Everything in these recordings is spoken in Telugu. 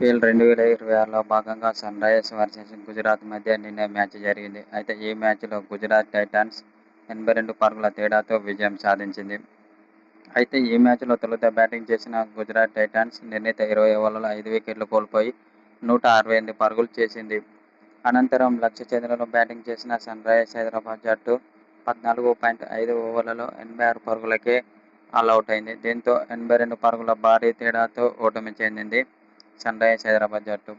ఐపీఎల్ 2026లో భాగంగా సన్‌రైజర్స్ వర్సెస్ గుజరాత్ మధ్య నిన్న మ్యాచ్ జరిగింది. అయితే ఈ మ్యాచ్లో గుజరాత్ టైటాన్స్ 82 పరుగుల తేడాతో విజయం సాధించింది. అయితే ఈ మ్యాచ్లో తొలుత బ్యాటింగ్ చేసిన గుజరాత్ టైటాన్స్ నిర్ణీత 20 ఓవర్లలో 5 వికెట్లు కోల్పోయి 168 పరుగులు చేసింది. అనంతరం లక్ష్య ఛేదనలో బ్యాటింగ్ చేసిన సన్‌రైజర్స్ హైదరాబాద్ జట్టు 14.5 ఓవర్లలో 86 పరుగులకే ఆలౌట్ అయింది. దీంతో 82 పరుగుల భారీ తేడాతో ఓటమి చెందింది సన్‌రైజర్స్ హైదరాబాద్ జట్టు.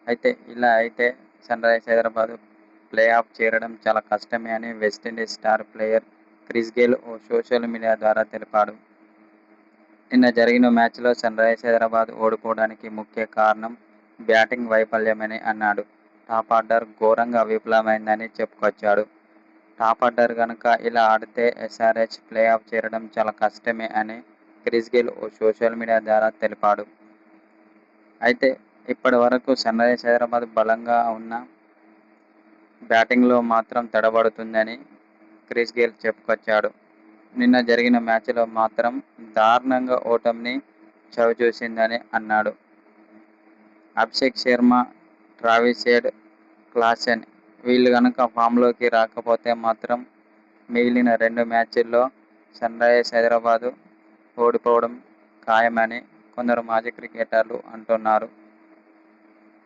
అయితే సన్‌రైజర్స్ హైదరాబాద్ ప్లేఆఫ్ చేరడం చాలా కష్టమే అని West Indies star player Chris Gayle ఓ సోషల్ మీడియా ద్వారా తెలిపాడు. నిన్న జరిగిన మ్యాచ్లో సన్‌రైజర్స్ హైదరాబాద్ ఓడిపోవడానికి ముఖ్య కారణం బ్యాటింగ్ వైఫల్యమని అన్నాడు. టాప్ ఆర్డర్ ఘోరంగా విఫలమైందని చెప్పుకొచ్చాడు. టాప్ ఆర్డర్ గనుక ఇలా ఆడితే ఎస్ఆర్హెచ్ ప్లేఆఫ్ చేరడం చాలా కష్టమే అని క్రిస్ గేల్ ఓ సోషల్ మీడియా ద్వారా తెలిపాడు. అయితే ఇప్పటి వరకు సన్‌రైజర్స్ హైదరాబాద్ బలంగా ఉన్నా బ్యాటింగ్లో మాత్రం తడబడుతుందని క్రిస్ గేల్ చెప్పుకొచ్చాడు. నిన్న జరిగిన మ్యాచ్లో మాత్రం దారుణంగా ఓటమిని చవిచూసిందని అన్నాడు. Abhishek Sharma, Travis head, Klaasen వీళ్లు గనుక ఫామ్లోకి రాకపోతే మాత్రం మిగిలిన 2 మ్యాచ్ల్లో సన్‌రైజర్స్ హైదరాబాద్ ఓడిపోవడం ఖాయమని కొందరు మాజీ క్రికెటర్లు అంటున్నారు.